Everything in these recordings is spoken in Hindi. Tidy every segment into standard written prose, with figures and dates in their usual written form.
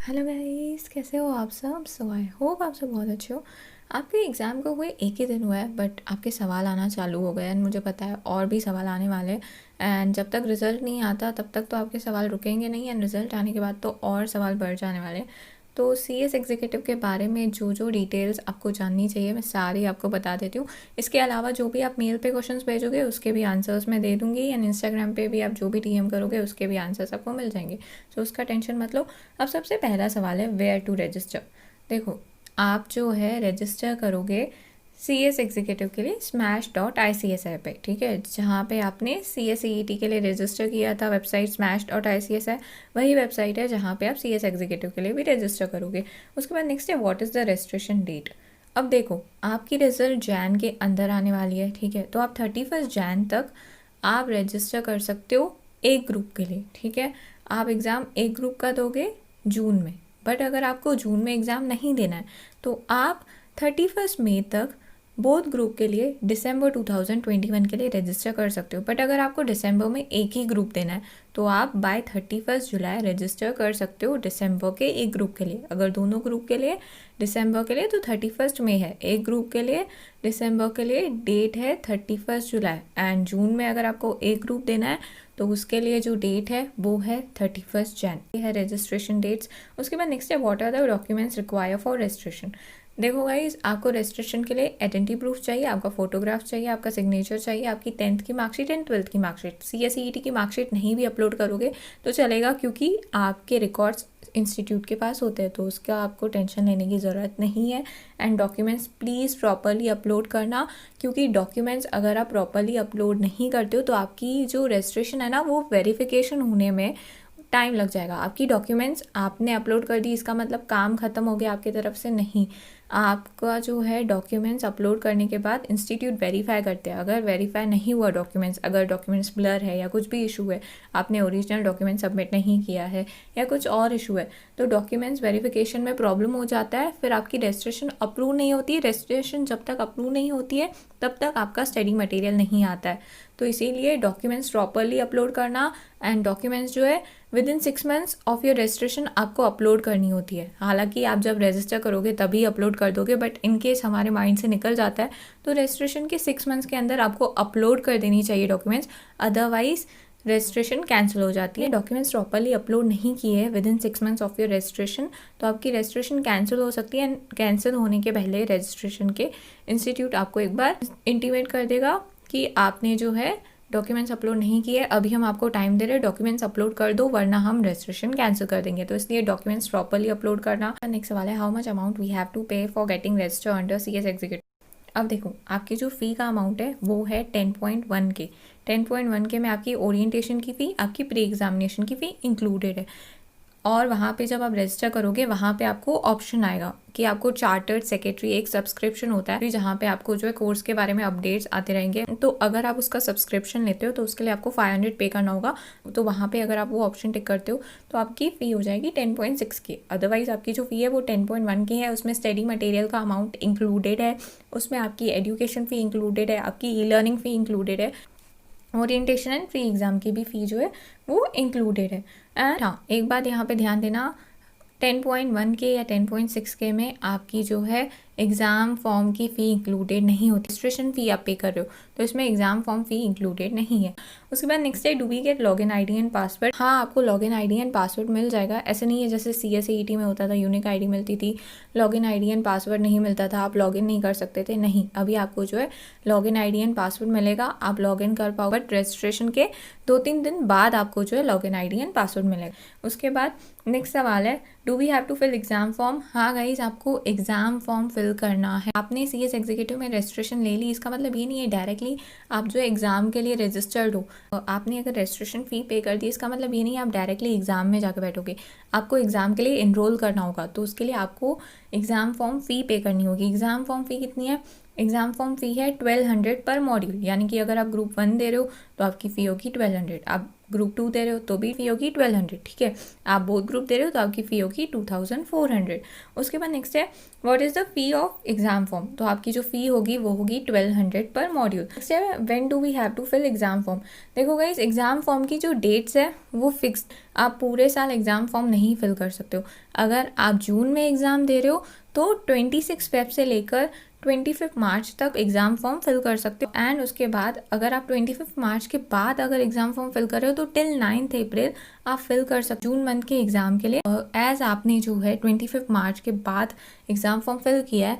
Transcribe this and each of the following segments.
हेलो गाइस, कैसे हो आप सब। आई होप आप सब बहुत अच्छे हो। आपके एग्ज़ाम को हुए एक ही दिन हुआ है बट आपके सवाल आना चालू हो गए एंड मुझे पता है और भी सवाल आने वाले हैं। एंड जब तक रिज़ल्ट नहीं आता तब तक तो आपके सवाल रुकेंगे नहीं एंड रिज़ल्ट आने के बाद तो और सवाल बढ़ जाने वाले हैं। तो सीएस एग्जीक्यूटिव के बारे में जो जो डिटेल्स आपको जाननी चाहिए मैं सारी आपको बता देती हूँ। इसके अलावा जो भी आप मेल पे क्वेश्चंस भेजोगे उसके भी आंसर्स मैं दे दूँगी एंड इंस्टाग्राम पे भी आप जो भी डीएम करोगे उसके भी आंसर्स आपको मिल जाएंगे। तो उसका टेंशन मत लो। अब सबसे पहला सवाल है वेयर टू रजिस्टर। देखो, आप जो है रजिस्टर करोगे सी एस एग्जीक्यूटिव के लिए smash.ics ऐप है, ठीक है। जहाँ पे आपने सी एस ई टी के लिए रजिस्टर किया था, वेबसाइट smash.ics है, वही वेबसाइट है जहाँ पे आप सी एस एग्जीक्यूटिव के लिए भी रजिस्टर करोगे। उसके बाद नेक्स्ट है what is the registration date. अब देखो, आपकी रिजल्ट जैन के अंदर आने वाली है, ठीक है। तो आप 31 जैन तक आप रजिस्टर कर सकते हो एक ग्रुप के लिए, ठीक है। आप एग्ज़ाम एक ग्रुप का दोगे जून में, बट अगर आपको जून में एग्ज़ाम नहीं देना है तो आप 31 मई तक बोथ ग्रुप के लिए दिसंबर 2021 के लिए रजिस्टर कर सकते हो। बट अगर आपको दिसंबर में एक ही ग्रुप देना है तो आप बाय 31 जुलाई रजिस्टर कर सकते हो दिसंबर के एक ग्रुप के लिए। अगर दोनों ग्रुप के लिए दिसंबर के लिए तो 31 मई है, एक ग्रुप के लिए दिसंबर के लिए डेट है 31 जुलाई। एंड जून में अगर आपको एक ग्रुप देना है तो उसके लिए जो डेट है वो है 31 जैन। ये है रजिस्ट्रेशन डेट्स। उसके बाद नेक्स्ट है what are the documents require for registration. देखो गाइज, आपको रजिस्ट्रेशन के लिए आइडेंटिटी प्रूफ चाहिए, आपका फोटोग्राफ चाहिए, आपका सिग्नेचर चाहिए, आपकी 10th की मार्कशीट एंड 12th की मार्कशीट। CSEET की मार्कशीट नहीं भी अपलोड करोगे तो चलेगा क्योंकि आपके रिकॉर्ड्स इंस्टीट्यूट के पास होते हैं, तो उसका आपको टेंशन लेने की ज़रूरत नहीं है। And documents please properly upload करना, क्योंकि डॉक्यूमेंट्स अगर आप प्रॉपरली अपलोड नहीं करते हो तो आपकी जो रजिस्ट्रेशन है ना वो वेरिफिकेशन होने में टाइम लग जाएगा। आपकी डॉक्यूमेंट्स आपने अपलोड कर दी इसका मतलब काम ख़त्म हो गया आपकी तरफ से, नहीं। आपका जो है डॉक्यूमेंट्स अपलोड करने के बाद इंस्टीट्यूट वेरीफाई करते हैं। अगर वेरीफाई नहीं हुआ डॉक्यूमेंट्स, अगर डॉक्यूमेंट्स ब्लर है या कुछ भी इशू है, आपने ओरिजिनल डॉक्यूमेंट सबमिट नहीं किया है या कुछ और इशू है, तो डॉक्यूमेंट्स वेरिफिकेशन में प्रॉब्लम हो जाता है, फिर आपकी रजिस्ट्रेशन अप्रूव नहीं होती है। रजिस्ट्रेशन जब तक अप्रूव नहीं होती है तब तक आपका स्टडी मटेरियल नहीं आता है। तो इसीलिए डॉक्यूमेंट्स प्रॉपरली अपलोड करना एंड डॉक्यूमेंट्स जो है with in 6 months of your registration आपको अपलोड करनी होती है। हालांकि आप जब रजिस्टर करोगे तभी अपलोड कर दोगे, बट इन केस हमारे माइंड से निकल जाता है तो रजिस्ट्रेशन के 6 मंथ्स के अंदर आपको अपलोड कर देनी चाहिए डॉक्यूमेंट्स, अदरवाइज रजिस्ट्रेशन कैंसिल हो जाती है। डॉक्यूमेंट्स प्रॉपरली अपलोड नहीं किए with in 6 months of your registration तो आपकी रजिस्ट्रेशन कैंसिल हो सकती है। एंड कैंसिल होने के पहले रजिस्ट्रेशन के इंस्टीट्यूट आपको एक बार इंटीमेट कर देगा कि आपने जो है डॉक्यूमेंट्स अपलोड नहीं किए, अभी हम आपको टाइम दे रहे हैं, डॉक्यूमेंट्स अपलोड कर दो वरना हम रजिस्ट्रेशन कैंसिल कर देंगे। तो इसलिए डॉक्यूमेंट्स प्रॉपरली अपलोड करना। नेक्स्ट सवाल है how much amount we have to pay for getting register under CS executive. अब देखो, आपकी जो फ़ी का अमाउंट है वो है 10.1 के। 10.1 के में आपकी ओरिएंटेशन की फ़ी, आपकी प्री एग्जामिनेशन की फ़ी इंक्लूडेड है। और वहाँ पे जब आप रजिस्टर करोगे वहाँ पे आपको ऑप्शन आएगा कि आपको चार्टर्ड सेक्रेटरी एक सब्सक्रिप्शन होता है जहाँ पे आपको जो है कोर्स के बारे में अपडेट्स आते रहेंगे। तो अगर आप उसका सब्सक्रिप्शन लेते हो तो उसके लिए आपको 500 पे करना होगा। तो वहाँ पे अगर आप वो ऑप्शन टिक करते हो तो आपकी फ़ी हो जाएगी 10.6 की। अदरवाइज़ आपकी जो फ़ी है वो 10.1 की है। उसमें स्टडी मटेरियल का अमाउंट इंक्लूडेड है, उसमें आपकी एजुकेशन फ़ी इंक्लूडेड है, आपकी ई लर्निंग फ़ी इंक्लूडेड है, ओरिएंटेशन एंड प्री एग्ज़ाम की भी फ़ी जो है वो इंक्लूडेड है। एंड हाँ, एक बात यहाँ पे ध्यान देना, 10.1 के या 10.6 के में आपकी जो है एग्ज़ाम फॉर्म की फ़ी इंक्लूडेड नहीं होती। रजिस्ट्रेशन फ़ी आप पे कर रहे हो तो इसमें एग्ज़ाम फॉर्म फ़ी इंक्लूडेड नहीं है। उसके बाद नेक्स्ट है do we get login ID and password. हाँ, आपको लॉगिन आईडी एंड पासवर्ड मिल जाएगा। ऐसा नहीं है जैसे CSEET में होता था यूनिक आईडी मिलती थी, लॉगिन आईडी एंड पासवर्ड नहीं मिलता था, आप लॉगिन नहीं कर सकते थे। नहीं, अभी आपको जो है लॉगिन आईडी एंड पासवर्ड मिलेगा, आप लॉगिन कर पाओ। बट रजिस्ट्रेशन के 2-3 दिन बाद आपको जो है लॉगिन आईडी एंड पासवर्ड मिलेगा। उसके बाद नेक्स्ट सवाल है do we have to fill exam form. हाँ गाइज, आपको एग्जाम फॉर्म फिल करना है। आपने सीएस एग्जीक्यूटिव में रजिस्ट्रेशन ले ली, इसका मतलब ये नहीं है डायरेक्टली आप जो एग्जाम के लिए रजिस्टर्ड हो। आपने अगर रजिस्ट्रेशन फ़ी पे कर दी इसका मतलब ये नहीं है आप डायरेक्टली एग्जाम में जाकर बैठोगे। आपको एग्जाम के लिए इनरोल करना होगा, तो उसके लिए आपको एग्जाम फॉर्म फ़ी पे करनी होगी। एग्जाम फॉर्म फ़ी कितनी है? एग्जाम फॉर्म फ़ी है 1200 पर मॉड्यूल, यानी कि अगर आप ग्रुप 1 दे रहे हो तो आपकी फ़ी होगी 1200, आप ग्रुप 2 दे रहे हो तो भी फ़ी होगी 1200, ठीक है। आप बोथ ग्रुप दे रहे हो तो आपकी फ़ी होगी 2400। उसके बाद नेक्स्ट है what is the fee of exam form, तो आपकी जो फ़ी होगी वो होगी 1200 पर मॉड्यूल। नेक्स्ट है when do we have to fill exam form. देखो गाइस, एग्ज़ाम फॉर्म की जो डेट्स है वो फिक्स, आप पूरे साल एग्ज़ाम फॉर्म नहीं फिल कर सकते हो। अगर आप जून में एग्ज़ाम दे रहे हो तो 26 फेब से लेकर 25 मार्च तक एग्ज़ाम फॉर्म फिल कर सकते हो। एंड उसके बाद अगर आप 25 मार्च के बाद अगर एग्ज़ाम फॉर्म फिल कर रहे हो तो टिल 9 अप्रैल आप फिल कर सकते हो जून मंथ के एग्ज़ाम के लिए। एज़ आपने जो है 25 मार्च के बाद एग्ज़ाम फॉर्म फिल किया है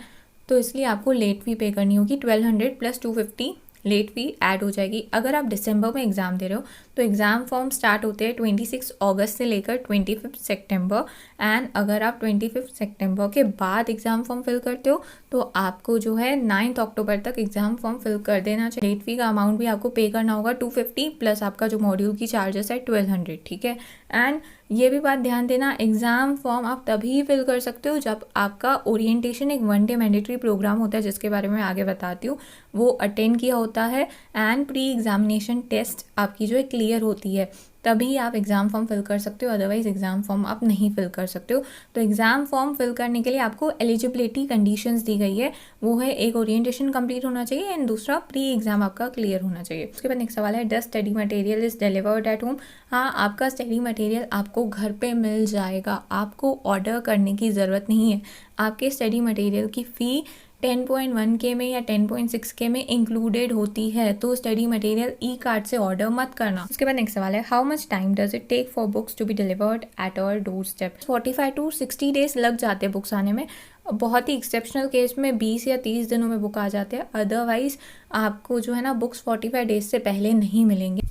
तो इसलिए आपको लेट फ़ी पे करनी होगी 1200 प्लस 250 लेट फ़ी ऐड हो जाएगी। अगर आप दिसंबर में एग्ज़ाम दे रहे हो तो एग्ज़ाम फॉर्म स्टार्ट होते हैं 26 अगस्त से लेकर 25 सितंबर। एंड अगर आप 25 सितंबर के बाद एग्ज़ाम फॉर्म फिल करते हो तो आपको जो है 9 अक्टूबर तक एग्ज़ाम फॉर्म फिल कर देना चाहिए। लेट फ़ी का अमाउंट भी आपको पे करना होगा 250 प्लस आपका जो मॉड्यूल की चार्जेस है 1200, ठीक है। एंड ये भी बात ध्यान देना, एग्ज़ाम फॉर्म आप तभी फिल कर सकते हो जब आपका ओरिएंटेशन, एक 1 डे मैंडेटरी प्रोग्राम होता है जिसके बारे में आगे बताती हूँ, वो अटेंड किया होता है। एंड प्री एग्जामिनेशन टेस्ट आपकी जो है क्लियर होती है, तभी आप एग्ज़ाम फॉर्म फिल कर सकते हो, अदरवाइज़ एग्ज़ाम फॉर्म आप नहीं फिल कर सकते हो। तो एग्ज़ाम फॉर्म फिल करने के लिए आपको एलिजिबिलिटी कंडीशंस दी गई है, वो है एक ओरिएंटेशन कंप्लीट होना चाहिए एंड दूसरा प्री एग्ज़ाम आपका क्लियर होना चाहिए। उसके बाद नेक्स्ट सवाल है does study material is delivered at home. हाँ, आपका स्टडी मटेरियल आपको घर पे मिल जाएगा, आपको ऑर्डर करने की ज़रूरत नहीं है। आपके स्टडी मटेरियल की फ़ी 10.1K में या 10.6K में इंक्लूडेड होती है, तो स्टडी मटेरियल ई कार्ड से ऑर्डर मत करना। उसके बाद नेक्स्ट सवाल है how much time does it take for books to be delivered at our doorstep. 45 to 60 days लग जाते हैं बुक्स आने में। बहुत ही एक्सेप्शनल केस में 20 या 30 दिनों में बुक आ जाते हैं, अदरवाइज आपको जो है ना बुक्स 45 डेज से पहले नहीं मिलेंगे।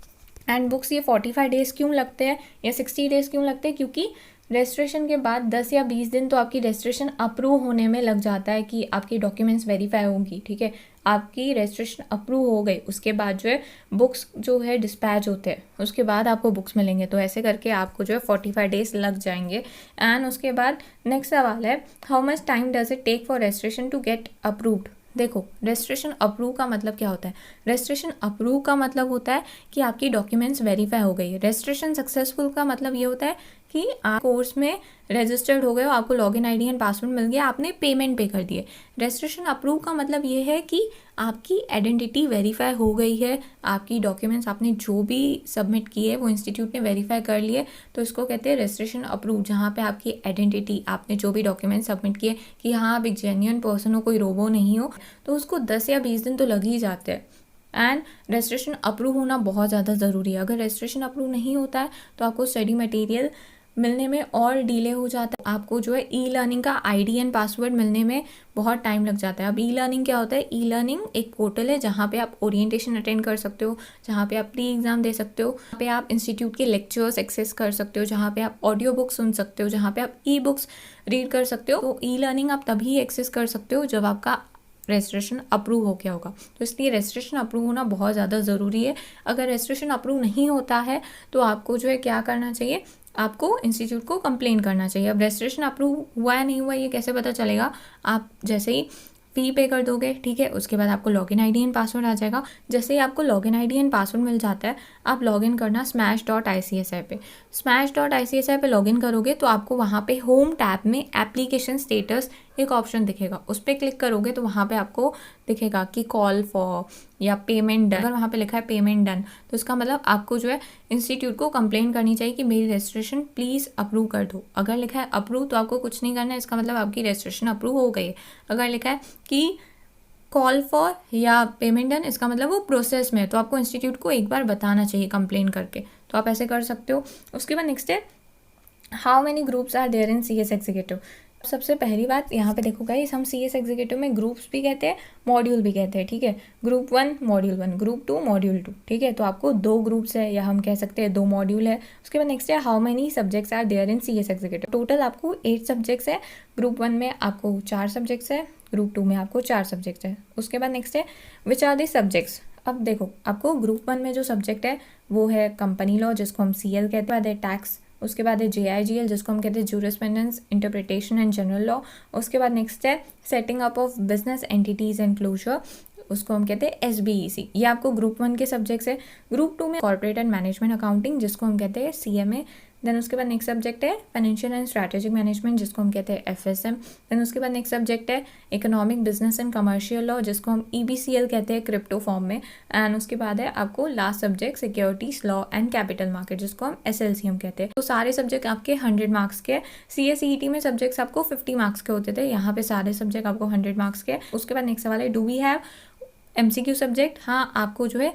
एंड बुक्स ये 45 डेज़ क्यों लगते हैं या 60 डेज़ क्यों लगते हैं, क्योंकि रजिस्ट्रेशन के बाद 10 या 20 दिन तो आपकी रजिस्ट्रेशन अप्रूव होने में लग जाता है कि आपकी डॉक्यूमेंट्स वेरीफाई होंगी, ठीक है। आपकी रजिस्ट्रेशन अप्रूव हो गई, उसके बाद जो है बुक्स जो है डिस्पैच होते हैं, उसके बाद आपको बुक्स मिलेंगे। तो ऐसे करके आपको जो है 45 डेज़ लग जाएंगे। एंड उसके बाद नेक्स्ट सवाल है how much time does it take for registration to get approved. देखो, रजिस्ट्रेशन अप्रूव का मतलब क्या होता है, रजिस्ट्रेशन अप्रूव का मतलब होता है कि आपकी डॉक्यूमेंट्स वेरीफाई हो गई है। रजिस्ट्रेशन सक्सेसफुल का मतलब ये होता है कि आप कोर्स में रजिस्टर्ड हो गए हो, आपको लॉगिन आईडी एंड पासवर्ड मिल गया, आपने पेमेंट पे कर दिए। रजिस्ट्रेशन अप्रूव का मतलब ये है कि आपकी आइडेंटिटी वेरीफाई हो गई है, आपकी डॉक्यूमेंट्स आपने जो भी सबमिट किए वो इंस्टीट्यूट ने वेरीफाई कर लिए, तो इसको कहते हैं रजिस्ट्रेशन अप्रूव। जहाँ पे आपकी आइडेंटिटी, आपने जो भी डॉक्यूमेंट सबमिट किए कि हाँ आप एक जेन्युइन पर्सन हो, कोई रोबो नहीं हो, तो उसको 10 या 20 दिन तो लग ही जाते हैं। एंड रजिस्ट्रेशन अप्रूव होना बहुत ज़्यादा ज़रूरी है। अगर रजिस्ट्रेशन अप्रूव नहीं होता है तो आपको स्टडी मटेरियल मिलने में और डिले हो जाता है, आपको जो है ई लर्निंग का आईडी एंड पासवर्ड मिलने में बहुत टाइम लग जाता है। अब ई लर्निंग क्या होता है, ई लर्निंग एक पोर्टल है जहाँ पे आप ओरिएंटेशन अटेंड कर सकते हो, जहाँ पे आप प्री एग्जाम दे सकते हो, जहाँ पे आप इंस्टीट्यूट के लेक्चर्स एक्सेस कर सकते हो, जहाँ पे आप ऑडियो बुक्स सुन सकते हो, जहाँ पे आप ई बुक्स रीड कर सकते हो। तो ई लर्निंग आप तभी एक्सेस कर सकते हो जब आपका रजिस्ट्रेशन अप्रूव हो गया होगा, तो इसलिए रजिस्ट्रेशन अप्रूव होना बहुत ज़्यादा ज़रूरी है। अगर रजिस्ट्रेशन अप्रूव नहीं होता है तो आपको जो है क्या करना चाहिए, आपको इंस्टीट्यूट को कंप्लेन करना चाहिए। अब रजिस्ट्रेशन अप्रूव हुआ है नहीं हुआ ये कैसे पता चलेगा, आप जैसे ही फ़ी पे कर दोगे, ठीक है, उसके बाद आपको लॉगिन आईडी एंड पासवर्ड आ जाएगा। जैसे ही आपको लॉगिन आईडी एंड पासवर्ड मिल जाता है, आप लॉगिन करना smash.icsi पे। smash.icsi पे लॉगिन करोगे तो आपको वहाँ पे होम टैब में एप्लीकेशन स्टेटस एक ऑप्शन दिखेगा, उस पर क्लिक करोगे तो वहाँ पे आपको दिखेगा कि कॉल फॉर या पेमेंट डन। अगर वहाँ पे लिखा है पेमेंट डन तो इसका मतलब आपको जो है इंस्टीट्यूट को कंप्लेन करनी चाहिए कि मेरी रजिस्ट्रेशन प्लीज़ अप्रूव कर दो। अगर लिखा है अप्रूव तो आपको कुछ नहीं करना है, इसका मतलब आपकी रजिस्ट्रेशन अप्रूव हो गई है। अगर लिखा है कि कॉल फॉर या पेमेंट डन, इसका मतलब वो प्रोसेस में है, तो आपको इंस्टीट्यूट को एक बार बताना चाहिए कंप्लेन करके, तो आप ऐसे कर सकते हो। उसके बाद नेक्स्ट है how many groups are there in CS executive. सबसे पहली बात यहाँ पे देखो गाइस, हम CS एग्जीक्यूटिव में ग्रुप्स भी कहते हैं, मॉड्यूल भी कहते हैं, ठीक है। ग्रुप 1 मॉड्यूल 1, ग्रुप 2 मॉड्यूल 2, ठीक है। तो आपको 2 ग्रुप्स है या हम कह सकते हैं 2 मॉड्यूल है। उसके बाद नेक्स्ट है how many subjects are there in CS executive. Total आपको 8 सब्जेक्ट्स है। ग्रुप 1 में आपको 4 सब्जेक्ट्स है, ग्रुप 2 में आपको 4 सब्जेक्ट्स है। उसके बाद नेक्स्ट है विच आर दी सब्जेक्ट्स। अब देखो, आपको ग्रुप 1 में जो सब्जेक्ट है वो है कंपनी लॉ जिसको हम CL कहते हैं, टैक्स, उसके बाद है JIGL जिसको हम कहते हैं jurisprudence, interpretation and general law. उसके बाद नेक्स्ट है setting up of business entities and closure. उसको हम कहते हैं SBEC। ये आपको ग्रुप 1 के सब्जेक्ट्स है। ग्रुप 2 में कॉर्पोरेट एंड मैनेजमेंट अकाउंटिंग जिसको हम कहते हैं CMA। देन उसके बाद नेक्स्ट सब्जेक्ट है फाइनेंशियल एंड स्ट्रैटेजिक मैनेजमेंट जिसको हम कहते हैं FSM। देन उसके बाद नेक्स्ट सब्जेक्ट है economic business and commercial law जिसको हम EBCL कहते हैं क्रिप्टो फॉर्म में। एंड उसके बाद है आपको last subject securities law and capital market जिसको हम SLCM कहते हैं। तो सारे सब्जेक्ट आपके 100 मार्क्स के। CA-CET में सब्जेक्ट्स आपको 50 मार्क्स के होते थे, यहाँ पे सारे सब्जेक्ट आपको 100 मार्क्स के। उसके बाद नेक्स्ट सवाल है do we have MCQ subject. हाँ, आपको जो है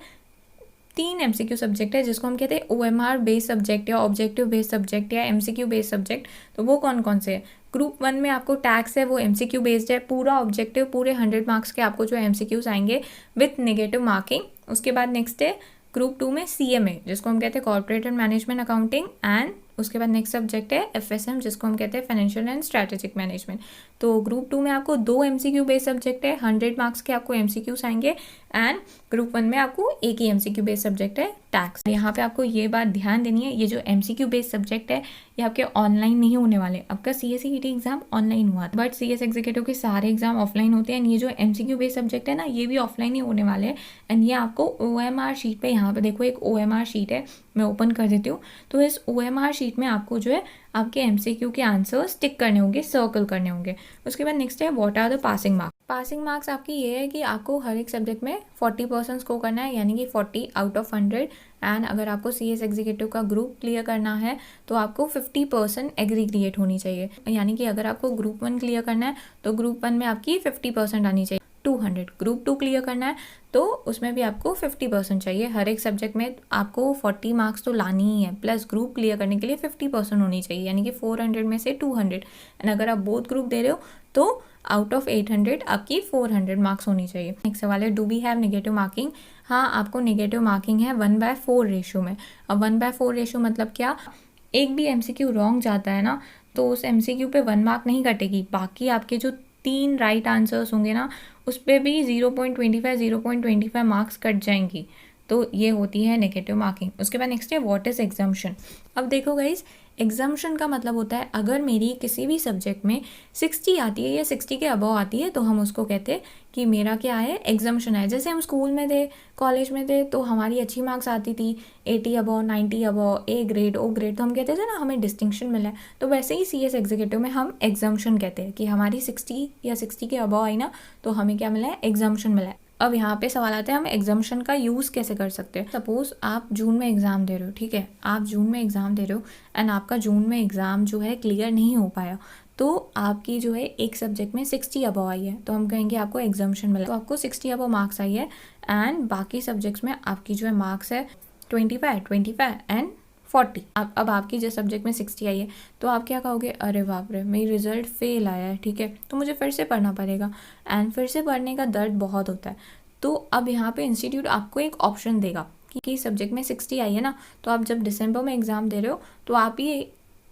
3 MCQ सब्जेक्ट है जिसको हम कहते हैं OMR बेस्ड सब्जेक्ट या ऑब्जेक्टिव बेस्ड सब्जेक्ट या MCQ बेस्ड सब्जेक्ट। तो वो कौन कौन से है? ग्रुप 1 में आपको टैक्स है, वो MCQ बेस्ड है, पूरा ऑब्जेक्टिव, पूरे 100 मार्क्स के आपको जो MCQs आएंगे विथ नेगेटिव मार्किंग। उसके बाद नेक्स्ट है ग्रुप 2 में CMA जिसको हम कहते हैं corporate and management accounting. And उसके बाद नेक्स्ट सब्जेक्ट है FSM जिसको हम कहते हैं फाइनेंशियल एंड स्ट्रैटेजिक मैनेजमेंट। तो ग्रुप 2 में आपको 2 MCQ बेस्ड सब्जेक्ट है, 100 मार्क्स के आपको MCQs आएंगे। एंड ग्रुप 1 में आपको एक ही MCQ बेस्ड सब्जेक्ट है टैक्स। यहाँ पे आपको ये बात ध्यान देनी है, ये जो MCQ बेस्ड सब्जेक्ट है ये आपके ऑनलाइन नहीं होने वाले। आपका CA-CET एग्जाम ऑनलाइन हुआ था, बट CS एग्जीक्यूटिव के सारे एग्जाम ऑफलाइन होते हैं। ये जो MCQ बेस्ड सब्जेक्ट है ना, ये भी ऑफलाइन ही होने वाले हैं। एंड ये आपको OMR शीट पे, यहाँ पे देखो एक OMR शीट है, मैं ओपन कर देती हूँ। तो इस OMR शीट में आपको जो है आपके MCQ के आंसर्स टिक करने होंगे, सर्कल करने होंगे। उसके बाद नेक्स्ट है what are the passing marks. Passing marks आपकी ये है कि आपको हर एक सब्जेक्ट में 40% स्कोर करना है, यानी कि 40 आउट ऑफ 100। एंड अगर आपको CS एग्जीक्यूटिव का ग्रुप क्लियर करना है तो आपको 50% एग्री क्रिएट होनी चाहिए। यानी कि अगर आपको ग्रुप 1 क्लियर करना है तो ग्रुप 1 में आपकी 50% आनी चाहिए, 200। ग्रुप 2 क्लियर करना है तो उसमें भी आपको 50% चाहिए। हर एक सब्जेक्ट में आपको 40 मार्क्स तो लानी ही है, प्लस ग्रुप क्लियर करने के लिए 50% होनी चाहिए, यानी कि 400 में से 200। एंड अगर आप बोथ ग्रुप दे रहे हो तो आउट ऑफ 800 आपकी 400 मार्क्स होनी चाहिए। नेक्स्ट सवाल है do we have negative marking. हाँ, आपको नेगेटिव मार्किंग है 1/4 रेशो में। अब 1/4 रेशो मतलब क्या? एक भी MCQ रॉन्ग जाता है ना तो उस MCQ पे 1 मार्क नहीं कटेगी, बाकी आपके जो 3 राइट आंसर्स होंगे ना उस पर भी 0.25 मार्क्स कट जाएंगी। तो ये होती है नेगेटिव मार्किंग। उसके बाद नेक्स्ट है व्हाट इज एग्जम्पशन। अब देखो गाइस, एग्जम्पशन का मतलब होता है अगर मेरी किसी भी सब्जेक्ट में 60 आती है या 60 के अबव आती है तो हम उसको कहते हैं कि मेरा क्या है, एग्जम्पशन है। जैसे हम स्कूल में थे, कॉलेज में थे तो हमारी अच्छी मार्क्स आती थी, 80 above, 90 above, A grade, O grade, तो हम कहते थे ना हमें डिस्टिंक्शन मिला है। तो वैसे ही CS एग्जीक्यूटिव में हम एग्जम्पशन कहते हैं कि हमारी 60 या 60 के अबव आई ना तो हमें क्या मिला है, एग्जम्पशन मिला है। अब यहाँ पे सवाल आता है हम एग्जाम्पशन का यूज़ कैसे कर सकते हैं। सपोज आप जून में एग्ज़ाम दे रहे हो, ठीक है, आप जून में एग्ज़ाम दे रहे हो एंड आपका जून में एग्ज़ाम जो है क्लियर नहीं हो पाया, तो आपकी जो है एक सब्जेक्ट में 60 अबव आई है तो हम कहेंगे आपको एग्जाम्पशन मिला। तो आपको 60 अबव मार्क्स आई है एंड बाकी सब्जेक्ट्स में आपकी जो है मार्क्स है 25 एंड 40। अब आपकी जिस सब्जेक्ट में 60 आई है तो आप क्या कहोगे, अरे बाप रे मेरी रिजल्ट फेल आया है, ठीक है, तो मुझे फिर से पढ़ना पड़ेगा। एंड फिर से पढ़ने का दर्द बहुत होता है। तो अब यहाँ पे इंस्टीट्यूट आपको एक ऑप्शन देगा कि सब्जेक्ट में 60 आई है ना, तो आप जब दिसंबर में एग्ज़ाम दे रहे हो तो आप ये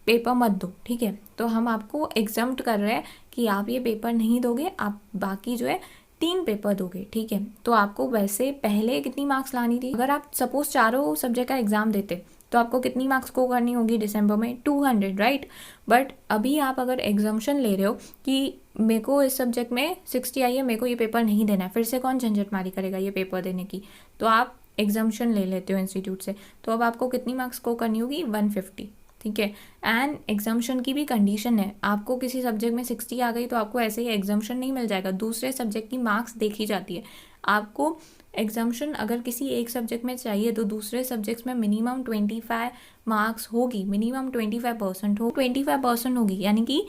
पेपर मत दो, ठीक है। तो हम आपको एग्जम्प्ट कर रहे हैं कि आप ये पेपर नहीं दोगे, आप बाकी जो है 3 पेपर दोगे, ठीक है। तो आपको वैसे पहले कितनी मार्क्स लानी थी, अगर आप सपोज चारों सब्जेक्ट का एग्ज़ाम देते तो आपको कितनी मार्क्स को करनी होगी दिसंबर में, 200, राइट। बट अभी आप अगर एग्जाम्पशन ले रहे हो कि मेरे को इस सब्जेक्ट में 60 आई है, मेरे को ये पेपर नहीं देना है, फिर से कौन झंझटमारी करेगा ये पेपर देने की, तो आप एग्जाम्पशन ले लेते हो इंस्टीट्यूट से। तो अब आपको कितनी मार्क्स को करनी होगी, 150, ठीक है। एंड एग्जाम्पशन की भी कंडीशन है, आपको किसी सब्जेक्ट में 60 आ गई तो आपको ऐसे ही एग्जाम्पशन नहीं मिल जाएगा, दूसरे सब्जेक्ट की मार्क्स देखी जाती है। आपको एग्जाम्पशन अगर किसी एक सब्जेक्ट में चाहिए तो दूसरे सब्जेक्ट्स में मिनिमम 25 मार्क्स होगी, मिनिमम 25% हो, 25% होगी, यानी कि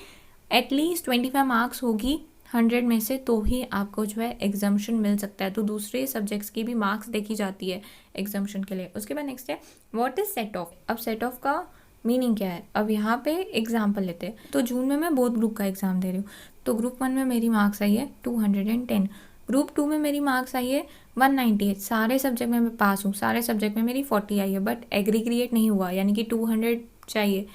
एटलीस्ट 25 मार्क्स होगी 100 में से, तो ही आपको जो है एग्जाम्पशन मिल सकता है। तो दूसरे सब्जेक्ट्स की भी मार्क्स देखी जाती है एग्जाम्पशन के लिए। उसके बाद नेक्स्ट है व्हाट इज सेट ऑफ। अब सेट ऑफ का मीनिंग क्या है, अब यहाँ पे एग्जाम्पल लेते हैं। तो जून में मैं बोथ ग्रुप का एग्जाम दे रही हूँ, तो ग्रुप 1 में मेरी मार्क्स आई है 210, ग्रुप 2 में मेरी मार्क्स आई है 198। सारे सब्जेक्ट में मैं पास हूँ, सारे सब्जेक्ट में मेरी 40 आई है, बट एग्रीग्रेट नहीं हुआ, यानी कि 200 चाहिए,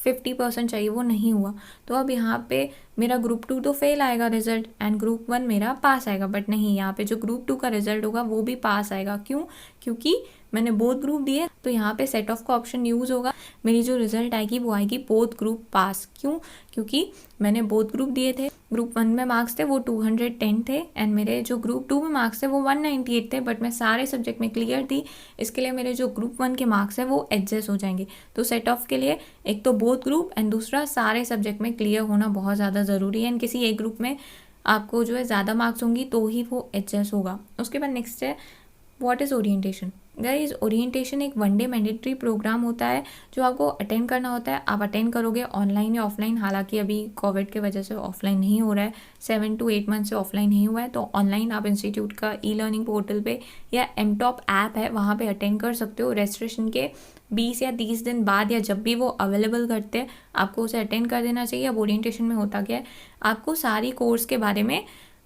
50% चाहिए, वो नहीं हुआ। तो अब यहाँ पे मेरा ग्रुप 2 तो फेल आएगा रिजल्ट एंड ग्रुप 1 मेरा पास आएगा, बट नहीं, यहाँ पे जो ग्रुप 2 का रिजल्ट होगा वो भी पास आएगा। क्यों? क्योंकि मैंने बोथ ग्रुप दिए तो यहाँ पे सेट ऑफ का ऑप्शन यूज़ होगा। मेरी जो रिजल्ट आएगी वो आएगी बोथ ग्रुप पास। क्यों? क्योंकि मैंने बोथ ग्रुप दिए थे। ग्रुप 1 में मार्क्स थे वो 210 थे एंड मेरे जो ग्रुप 2 में मार्क्स थे वो 198 थे, बट मैं सारे सब्जेक्ट में क्लियर थी। इसके लिए मेरे जो ग्रुप 1 के मार्क्स हैं वो एडजस्ट हो जाएंगे। तो सेट ऑफ के लिए एक तो बोथ ग्रुप एंड दूसरा सारे सब्जेक्ट में क्लियर होना बहुत ज़्यादा ज़रूरी है। एंड किसी एक ग्रुप में आपको जो है ज़्यादा मार्क्स होंगी तो ही वो एडजस्ट होगा। उसके बाद नेक्स्ट है what is orientation. Guys orientation एक वन डे मैंडेटरी प्रोग्राम होता है जो आपको अटेंड करना होता है। आप अटेंड करोगे ऑनलाइन या ऑफलाइन, हालांकि अभी कोविड की वजह से ऑफलाइन नहीं हो रहा है, 7 to 8 मंथ से ऑफलाइन नहीं हुआ है, तो ऑनलाइन आप इंस्टीट्यूट का ई लर्निंग पोर्टल पे या एमटॉप ऐप है वहाँ पे अटेंड कर सकते हो। रजिस्ट्रेशन के 20 या 30 दिन बाद या जब भी वो अवेलेबल करते हैं आपको उसे अटेंड कर देना चाहिए। अब ओरिएंटेशन में होता क्या है, आपको सारी कोर्स के बारे में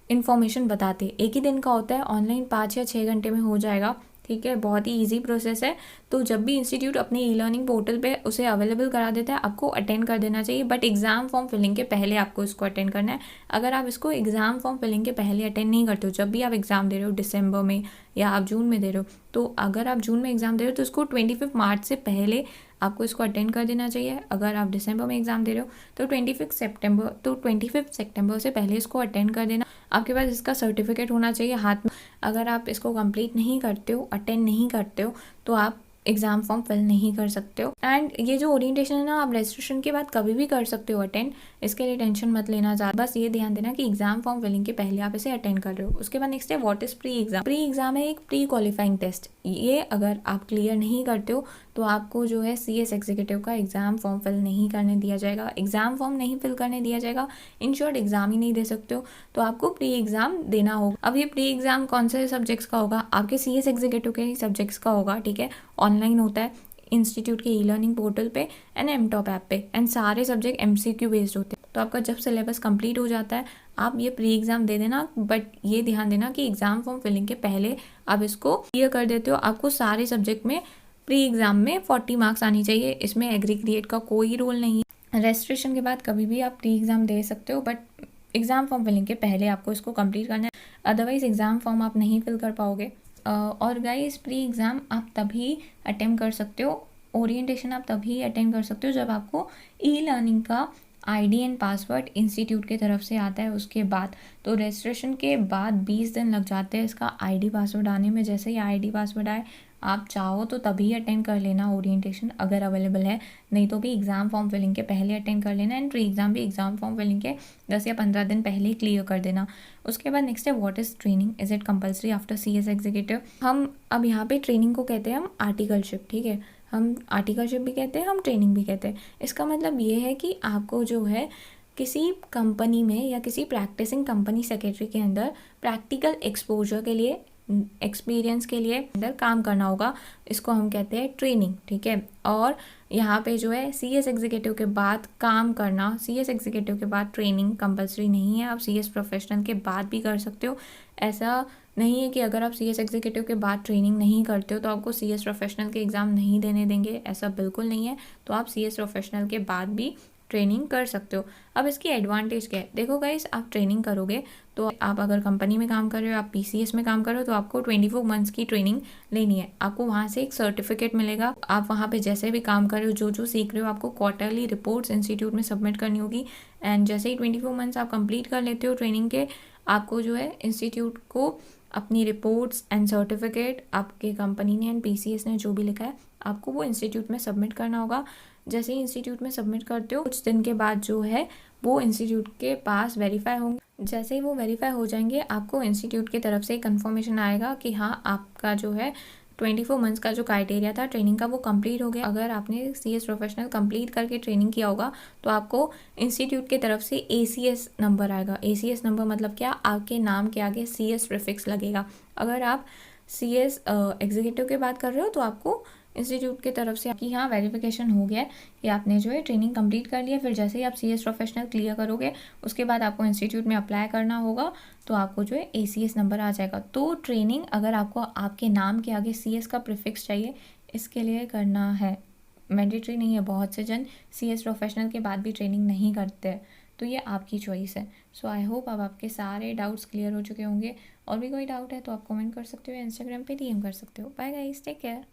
इन्फॉर्मेशन बताते। एक ही दिन का होता है, ऑनलाइन 5 या 6 घंटे में हो जाएगा, ठीक है, बहुत ही इजी प्रोसेस है। तो जब भी इंस्टीट्यूट अपने ई लर्निंग पोर्टल पे उसे अवेलेबल करा देता है आपको अटेंड कर देना चाहिए, बट एग्जाम फॉर्म फिलिंग के पहले आपको इसको अटेंड करना है। अगर आप इसको एग्जाम फॉर्म फिलिंग के पहले अटेंड नहीं करते हो, जब भी आप एग्जाम दे रहे हो दिसंबर में या आप जून में दे रहे हो, तो अगर आप जून में एग्जाम दे रहे हो तो इसको 25 मार्च से पहले आपको इसको अटेंड कर देना चाहिए। अगर आप दिसंबर में एग्जाम दे रहे हो तो 25 सितंबर से पहले इसको अटेंड कर देना। आपके पास इसका सर्टिफिकेट होना चाहिए हाथ में। अगर आप इसको कंप्लीट नहीं करते हो, अटेंड नहीं करते हो, तो आप एग्ज़ाम फॉर्म फिल नहीं कर सकते हो। एंड ये जो ओरिएंटेशन है ना, आप रजिस्ट्रेशन के बाद कभी भी कर सकते हो अटेंड, इसके लिए टेंशन मत लेना ज़्यादा। बस ये ध्यान देना कि एग्जाम फॉर्म फिलिंग के पहले आप इसे अटेंड कर रहे हो। उसके बाद नेक्स्ट है what is pre exam. Pre exam है एक प्री क्वालिफाइंग टेस्ट। ये अगर आप क्लियर नहीं करते हो तो आपको जो है CS एग्जीक्यूटिव का एग्ज़ाम फॉर्म फिल नहीं करने दिया जाएगा। एग्ज़ाम फॉर्म नहीं फिल करने दिया जाएगा, इन शॉर्ट एग्ज़ाम ही नहीं दे सकते हो, तो आपको प्री एग्ज़ाम देना होगा। अब ये प्री एग्ज़ाम कौन से सब्जेक्ट्स का होगा? आपके CS एग्जीक्यूटिव के ही सब्जेक्ट्स का होगा, ठीक है। ऑनलाइन होता है इंस्टीट्यूट के ई लर्निंग पोर्टल पे एंड एमटॉप ऐप पे, एंड सारे सब्जेक्ट MCQ बेस्ड होते हैं। तो आपका जब सिलेबस कंप्लीट हो जाता है आप ये प्री एग्ज़ाम दे देना, बट ये ध्यान देना कि एग्ज़ाम फॉर्म फिलिंग के पहले आप इसको क्लियर कर देते हो। आपको सारे सब्जेक्ट में प्री एग्ज़ाम में 40 मार्क्स आनी चाहिए, इसमें एग्रीगेट का कोई रोल नहीं है। रजिस्ट्रेशन के बाद कभी भी आप प्री एग्ज़ाम दे सकते हो, बट एग्ज़ाम फॉर्म फिलिंग के पहले आपको इसको कंप्लीट करना है, अदरवाइज़ एग्ज़ाम फॉर्म आप नहीं फिल कर पाओगे। और गाइस प्री एग्ज़ाम आप तभी अटेम्प्ट कर सकते हो, ओरिएंटेशन आप तभी अटेंड कर सकते हो जब आपको ई लर्निंग का ID एंड पासवर्ड इंस्टीट्यूट की तरफ से आता है। उसके बाद तो रजिस्ट्रेशन के बाद 20 दिन लग जाते हैं इसका ID पासवर्ड आने में। जैसे ही ID पासवर्ड आए आप चाहो तो तभी अटेंड कर लेना ओरिएंटेशन अगर अवेलेबल है, नहीं तो भी एग्ज़ाम फॉर्म फिलिंग के पहले अटेंड कर लेना। एंड प्री एग्ज़ाम भी एग्ज़ाम फॉर्म फिलिंग के 10 या 15 दिन पहले ही क्लियर कर देना। उसके बाद नेक्स्ट है what is training, is it compulsory after CS executive. हम अब यहाँ पे ट्रेनिंग को कहते हैं हम आर्टिकलशिप, ठीक है, हम आर्टिकलशिप भी कहते हैं, हम ट्रेनिंग भी कहते हैं। इसका मतलब ये है कि आपको जो है किसी कंपनी में या किसी प्रैक्टिसिंग कंपनी सेक्रेटरी के अंदर प्रैक्टिकल एक्सपोजर के लिए, एक्सपीरियंस के लिए अंदर काम करना होगा। इसको हम कहते हैं ट्रेनिंग, ठीक है। और यहाँ पे जो है CS एग्जीक्यूटिव के बाद काम करना, CS एग्जीक्यूटिव के बाद ट्रेनिंग कंपलसरी नहीं है, आप CS प्रोफेशनल के बाद भी कर सकते हो। ऐसा नहीं है कि अगर आप CS एग्जीक्यूटिव के बाद ट्रेनिंग नहीं करते हो तो आपको CS प्रोफेशनल के एग्ज़ाम नहीं देने देंगे, ऐसा बिल्कुल नहीं है। तो आप CS प्रोफेशनल के बाद भी ट्रेनिंग कर सकते हो। अब इसकी एडवांटेज क्या है, देखो गाइस, आप ट्रेनिंग करोगे तो आप अगर कंपनी में काम कर रहे हो, आप PCS में काम कर रहे हो, तो आपको 24 मंथ्स की ट्रेनिंग लेनी है। आपको वहाँ से एक सर्टिफिकेट मिलेगा। आप वहाँ पे जैसे भी काम कर रहे हो, जो जो सीख रहे हो, आपको क्वार्टरली रिपोर्ट्स इंस्टीट्यूट में सबमिट करनी होगी। एंड जैसे ही 24 मंथ्स आप कंप्लीट कर लेते हो ट्रेनिंग के, आपको जो है इंस्टीट्यूट को अपनी रिपोर्ट्स एंड सर्टिफिकेट आपके कंपनी ने एंड PCS ने जो भी लिखा है आपको वो इंस्टीट्यूट में सबमिट करना होगा। जैसे ही इंस्टीट्यूट में सबमिट करते हो कुछ दिन के बाद जो है वो इंस्टीट्यूट के पास वेरीफाई होंगे। जैसे ही वो वेरीफाई हो जाएंगे आपको इंस्टीट्यूट की तरफ से कंफर्मेशन आएगा कि हाँ आपका जो है 24 मंथ्स का जो क्राइटेरिया था ट्रेनिंग का वो कंप्लीट हो गया। अगर आपने CS प्रोफेशनल कंप्लीट करके ट्रेनिंग किया होगा तो आपको इंस्टीट्यूट की तरफ से ACS नंबर आएगा। ACS नंबर मतलब क्या, आपके नाम के आगे CS प्रीफिक्स लगेगा। अगर आप CS एग्जीक्यूटिव की बात कर रहे हो तो आपको इंस्टीट्यूट की तरफ से आपकी यहाँ वेरिफिकेशन हो गया है कि आपने जो है ट्रेनिंग कंप्लीट कर लिया। फिर जैसे ही आप CS प्रोफेशनल क्लियर करोगे उसके बाद आपको इंस्टीट्यूट में अप्लाई करना होगा, तो आपको जो है ACS नंबर आ जाएगा। तो ट्रेनिंग अगर आपको आपके नाम के आगे CS का प्रीफिक्स चाहिए, इसके लिए करना है, मैंडेटरी नहीं है। बहुत से जन CS प्रोफेशनल के बाद भी ट्रेनिंग नहीं करते हैं, तो ये आपकी चॉइस है। सो आई होप अब आपके सारे डाउट्स क्लियर हो चुके होंगे। और भी कोई डाउट है तो आप कमेंट कर सकते हो, इंस्टाग्राम पे DM कर सकते हो। Bye guys, take care.